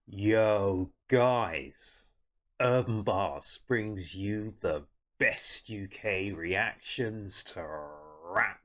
Yo, guys, Urb'n Barz brings you the best UK reactions to rap,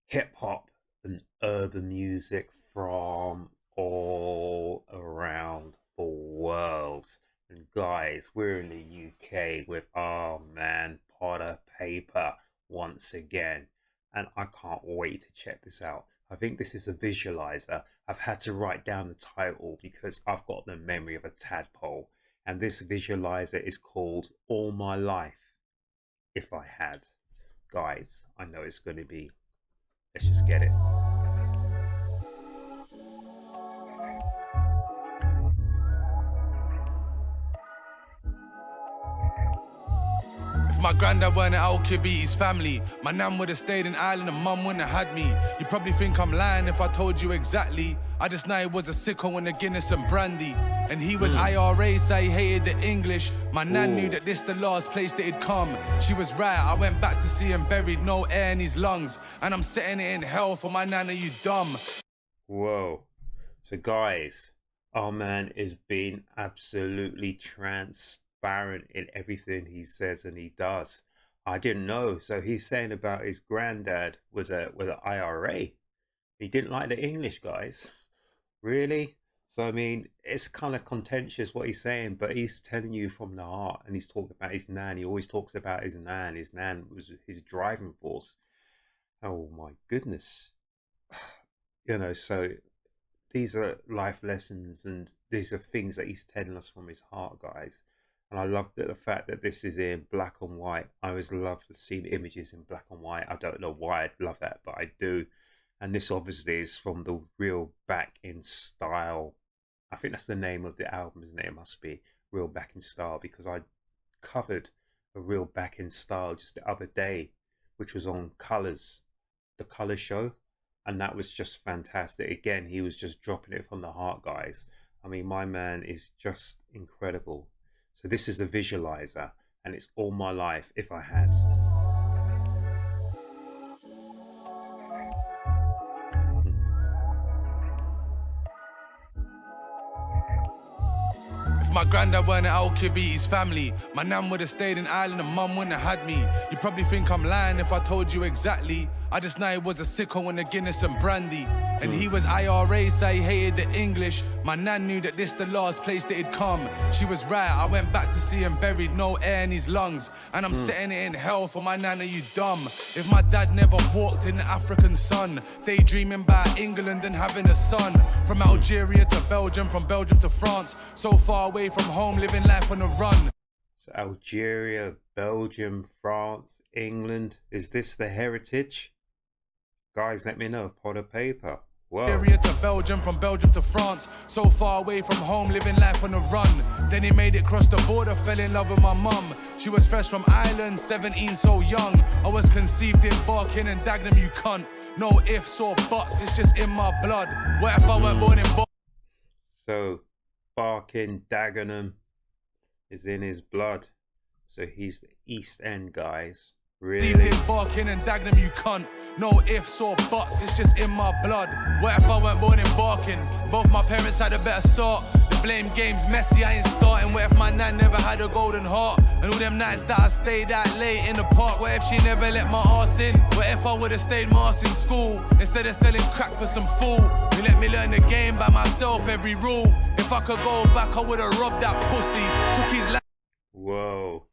hip hop, and urban music from all around the world. And guys, we're in the UK with our man Potter Paper once again, and I can't wait to check this out. I think this is a visualizer. I've had to write down the title because I've got the memory of a tadpole, and this visualizer is called All My Life If I Had. Guys, I know it's going to be, let's just get it. If my granddad weren't at Al Kibiti's family, my nan would have stayed in Ireland and mum wouldn't have had me. You probably think I'm lying if I told you exactly. I just know he was a sicko in the Guinness and brandy. And he was IRA, so he hated the English. My nan knew that this the last place that he'd come. She was right, I went back to see him buried, no air in his lungs. And I'm setting it in hell for my nana, you dumb. Whoa. So guys, our man is being absolutely transparent in everything he says and he does. I didn't know. So he's saying about his granddad was an IRA. He didn't like the English, guys. Really? So I mean, it's kind of contentious what he's saying, but he's telling you from the heart, and he's talking about his nan. He always talks about his nan. His nan was his driving force. Oh my goodness. So these are life lessons, and these are things that he's telling us from his heart, guys. And I love the fact that this is in black and white. I always love seeing images in black and white. I don't know why I love that, but I do. And this obviously is from the Real Back in Style. I think that's the name of the album, isn't it? It must be Real Back in Style, because I covered a Real Back in Style just the other day, which was on Colours, the Colour show. And that was just fantastic. Again, he was just dropping it from the heart, guys. I mean, my man is just incredible. So this is a visualizer, and it's All My Life If I Had. If my granddad weren't at Al Kibiti's family, my nan would have stayed in Ireland and mum wouldn't have had me. You probably think I'm lying if I told you exactly. I just know he was a sicko in the Guinness and brandy. And he was IRA, so he hated the English. My nan knew that this the last place that he'd come. She was right, I went back to see him buried, no air in his lungs. And I'm setting it in hell for my nana, you dumb. If my dad never walked in the African sun, daydreaming about England and having a son. From Algeria to Belgium, from Belgium to France, so far away from home, living life on the run. So Algeria, Belgium, France, England. Is this the heritage? Guys, let me know. Potter Paper. Whoa. Algeria to Belgium, from Belgium to France, so far away from home, living life on the run. Then he made it cross the border, fell in love with my mum. She was fresh from Ireland, 17, so young. I was conceived in Barking and Dagenham, you cunt. No ifs or buts, it's just in my blood. What if I weren't born in So Barking, Dagenham is in his blood. So he's the East End, guys. Really? in Barking and Dagenham, you cunt. No ifs or buts, it's just in my blood. What if I weren't born in Barking? Both my parents had a better start. The blame game's messy, I ain't starting. What if my nan never had a golden heart? And all them nights that I stayed out late in the park, what if she never let my ass in? What if I would've stayed my ass in school instead of selling crack for some fool who let me learn the game by myself, every rule? If I could go back, I would've robbed that pussy, took his life. Whoa.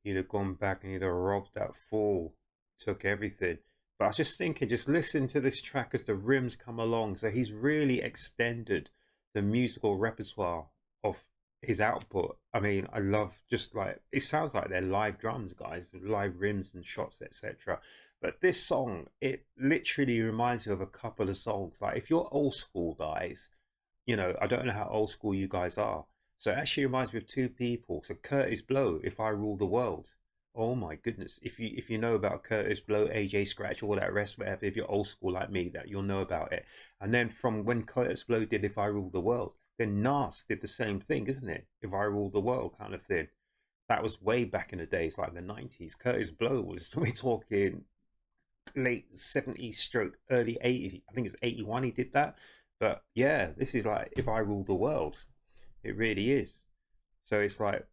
He'd have gone back and he'd have robbed that fool, took everything. But I was just thinking, just listen to this track as the rims come along. So he's really extended the musical repertoire of his output. I mean, I love just like, it sounds like they're live drums, guys, live rims and shots, etc. But this song, it literally reminds me of a couple of songs. Like if you're old school, guys, I don't know how old school you guys are. So it actually reminds me of two people. So Curtis Blow, If I Rule the World. Oh my goodness. If you know about Curtis Blow, AJ Scratch, all that rest, whatever, if you're old school like me, that you'll know about it. And then from when Curtis Blow did If I Rule the World, then Nas did the same thing, isn't it? If I Rule the World kind of thing. That was way back in the days, like the 90s. Curtis Blow was, we're talking late 70s stroke, early 80s. I think it's 81 he did that. But yeah, this is like If I Rule the World. It really is. So it's like,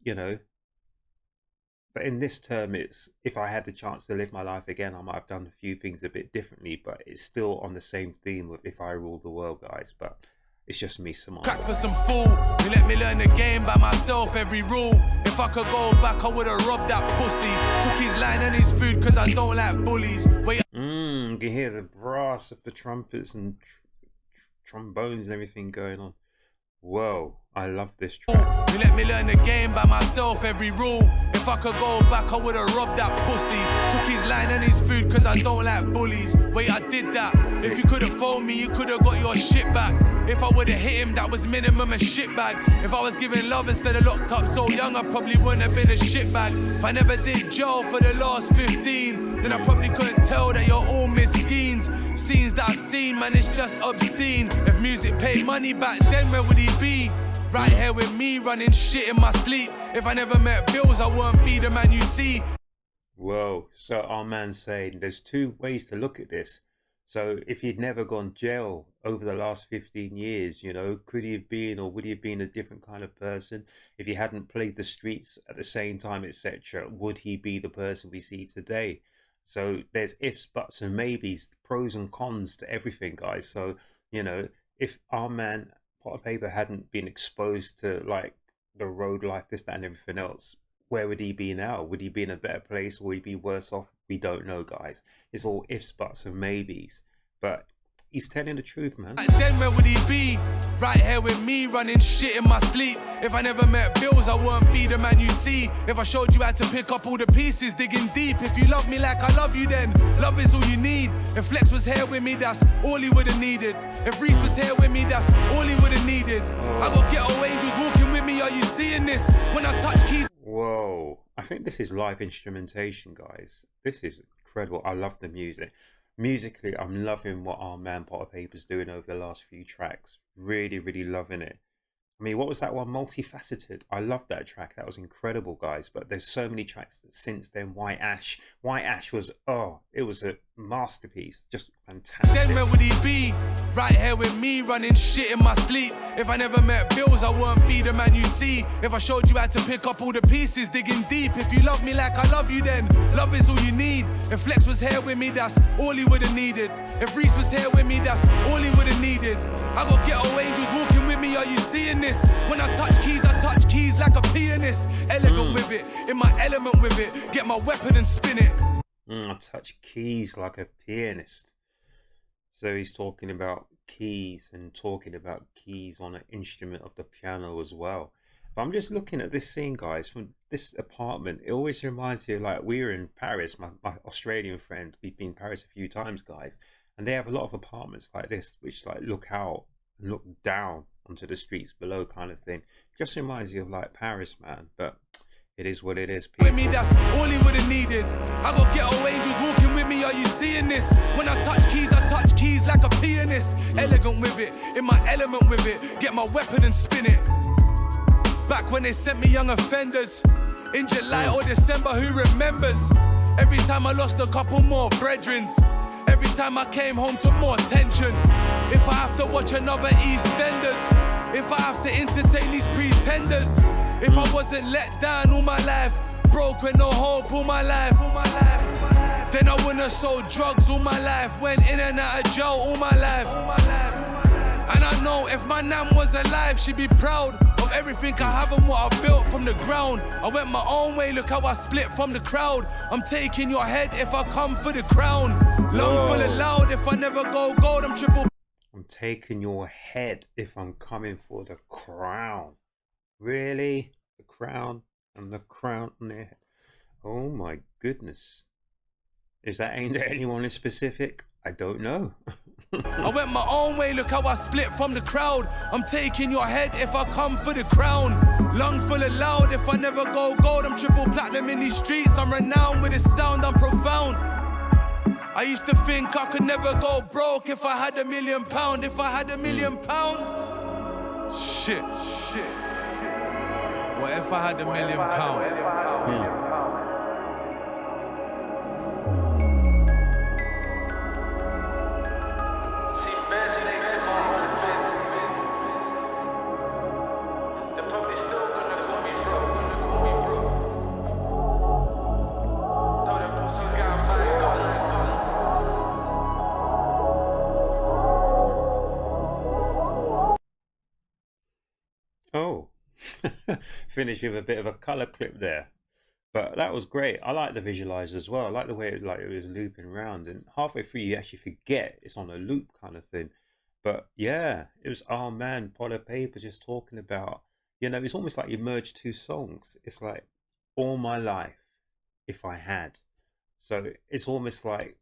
but in this term, it's if I had the chance to live my life again, I might have done a few things a bit differently, but it's still on the same theme of if I ruled the world, guys. But it's just me, Simon. Tracks for some fool. They let me learn the game by myself, every rule. If I could go back, I would've robbed that pussy. Took his line and his food, cause I don't like bullies. Wait. You can hear the brass of the trumpets and trombones and everything going on. Whoa, I love this track. They let me learn the game by myself, every rule. If I could go back, I would've robbed that pussy. Took his line and his food, cause I don't like bullies. Wait, I did that. If you could've phoned me, you could've got your shit back. If I would've hit him, that was minimum a shit bag. If I was giving love instead of locked up so young, I probably wouldn't have been a shit bag. If I never did jail for the last 15, then I probably couldn't tell that you're all miskeens. Scenes that I've seen, man, it's just obscene. If music paid money back then, where would he be? Right here with me, running shit in my sleep. If I never met bills, I wouldn't be the man you see. Whoa, so our man's saying there's two ways to look at this. So if he'd never gone jail over the last 15 years, could he have been, or would he have been a different kind of person? If he hadn't played the streets at the same time, etc., would he be the person we see today? So there's ifs, buts, and maybes, pros and cons to everything, guys. So, if our man Potter Paper hadn't been exposed to like the road life, this, that, and everything else, where would he be now? Would he be in a better place, or would he be worse off? We don't know, guys. It's all ifs, buts, and maybes. But he's telling the truth, man. Then where would he be? Right here with me, running shit in my sleep. If I never met bills, I wouldn't be the man you see. If I showed you how to pick up all the pieces, digging deep. If you love me like I love you, then love is all you need. If Flex was here with me, that's all he would've needed. If Reese was here with me, that's all he would've needed. I got ghetto angels walking with me, are you seeing this? When I touch keys. Whoa, I think this is live instrumentation, guys. This is incredible. I love the music. Musically, I'm loving what our man Potter Paper's doing over the last few tracks. Really, really loving it. I mean, what was that one? Multifaceted. I love that track. That was incredible, guys. But there's so many tracks since then. White Ash. White Ash was, it was a masterpiece. Just fantastic. Then where would he be? Right here with me, running shit in my sleep. If I never met bills, I wouldn't be the man you see. If I showed you how to pick up all the pieces, digging deep. If you love me like I love you, then love is all you need. If Flex was here with me, that's all he would've needed. If Reese was here with me, that's all he would've needed. I got ghetto angels walking with me, are you seeing this? When I touch keys like a pianist. Elegant with it, in my element with it. Get my weapon and spin it. I touch keys like a pianist. So he's talking about keys and talking about keys on an instrument of the piano as well. But I'm just looking at this scene, guys, from this apartment. It always reminds me of, like, we were in Paris, my Australian friend. We've been in Paris a few times, guys. And they have a lot of apartments like this, which like look out and look down onto the streets below kind of thing. Just reminds you of like Paris, man. But it is what it is, people. With me, that's all he would've needed. I got ghetto angels walking with me, are you seeing this? When I touch keys like a pianist. Elegant with it, in my element with it. Get my weapon and spin it. Back when they sent me young offenders. In July or December, who remembers? Every time I lost a couple more brethrens. Every time I came home to more tension. If I have to watch another EastEnders. If I have to entertain these pretenders. If I wasn't let down all my life. Broke with no hope all my life. Then I wouldn't have sold drugs all my life. Went in and out of jail all my life. And I know if my nan was alive, she'd be proud of everything I have and what I built from the ground. I went my own way, look how I split from the crowd. I'm taking your head if I come for the crown. Lung full of loud, if I never go gold, I'm triple. I'm taking your head if I'm coming for the crown. Really? The crown and the crown on their head. Oh my goodness. Is that aimed at anyone in specific? I don't know. I went my own way, look how I split from the crowd. I'm taking your head if I come for the crown. Lung full of loud, if I never go gold, I'm triple platinum in these streets. I'm renowned with this sound, I'm profound. I used to think I could never go broke if I had £1 million. If I had £1 million. Shit. What if I had £1 million? Finish with a bit of a color clip there. But that was great. I like the visualizer as well. I like the way it was looping around, and halfway through you actually forget it's on a loop kind of thing. But yeah, it was our man Potter Paper just talking about, it's almost like you merged two songs. It's like all my life if I had. So it's almost like,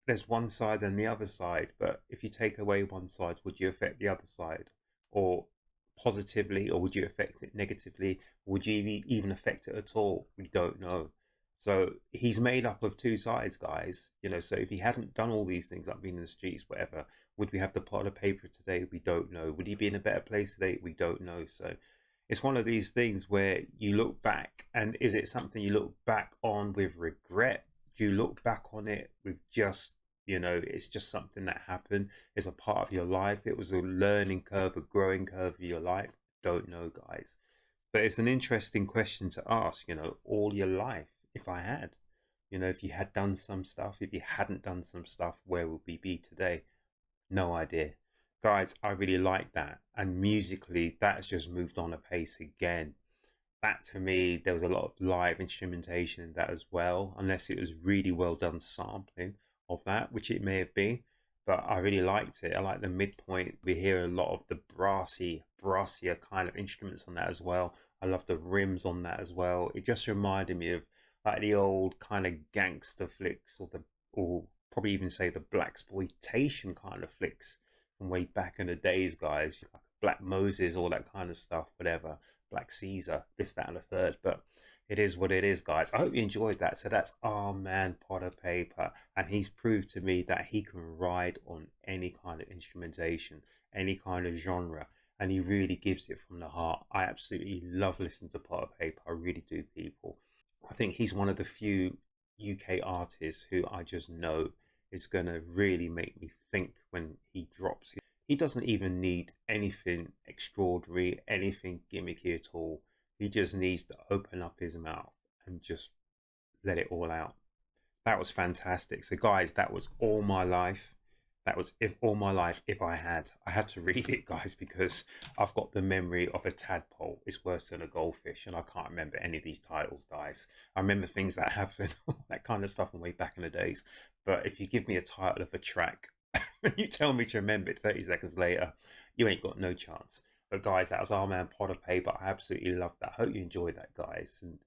there's one side and the other side, but if you take away one side, would you affect the other side? Or positively, or would you affect it negatively? Would you even affect it at all? We don't know. So he's made up of two sides, guys. So if he hadn't done all these things, like being in the streets, whatever, would we have the pot of paper today? We don't know. Would he be in a better place today? We don't know. So it's one of these things where you look back, and is it something you look back on with regret? Do you look back on it with just, it's just something that happened? It's a part of your life. It was a learning curve, a growing curve of your life. Don't know, guys. But it's an interesting question to ask, all your life, if I had, if you had done some stuff, if you hadn't done some stuff, where would we be today? No idea. Guys, I really like that. And musically, that's just moved on a pace again. That to me, there was a lot of live instrumentation in that as well, unless it was really well done sampling of that, which it may have been. But I really liked it. I like the midpoint. We hear a lot of the brassier kind of instruments on that as well. I love the rims on that as well. It just reminded me of like the old kind of gangster flicks, or probably even say the blaxploitation kind of flicks from way back in the days, guys. Like Black Moses, all that kind of stuff, whatever. Black Caesar, this, that, and the third. But it is what it is, guys. I hope you enjoyed that. So that's our man Potter Paper, and he's proved to me that he can ride on any kind of instrumentation, any kind of genre, and he really gives it from the heart. I absolutely love listening to Potter Paper. I really do, people. I think he's one of the few UK artists who I just know is going to really make me think when he drops. He doesn't even need anything extraordinary, anything gimmicky at all. He just needs to open up his mouth and just let it all out. That was fantastic. So, guys, that was all my life. That was if all my life. If I had to read it, guys, because I've got the memory of a tadpole. It's worse than a goldfish, and I can't remember any of these titles, guys. I remember things that happened, that kind of stuff from way back in the days. But if you give me a title of a track, and you tell me to remember it 30 seconds later, you ain't got no chance. But guys, that was our man Potter Paper. I absolutely loved that. I hope you enjoyed that, guys. And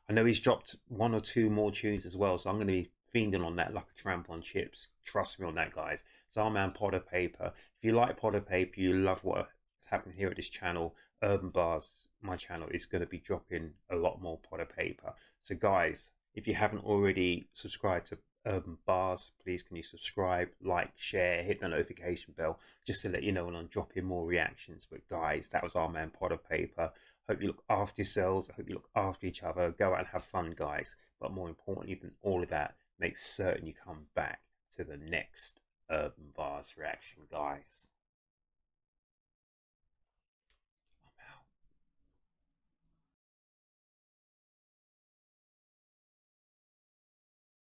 I know he's dropped one or two more tunes as well, so I'm going to be fiending on that like a tramp on chips. Trust me on that, guys. So our man Potter Paper. If you like Potter Paper, you love what's happening here at this channel, Urb'n Barz, my channel, is going to be dropping a lot more Potter Paper. So guys, if you haven't already subscribed to Urb'n Barz, please can you subscribe, like, share, hit the notification bell, just to let you know when I'm dropping more reactions. But guys, that was our man Potter Paper. Hope you look after yourselves. I hope you look after each other. Go out and have fun, guys. But more importantly than all of that, make certain you come back to the next Urb'n Barz reaction, guys.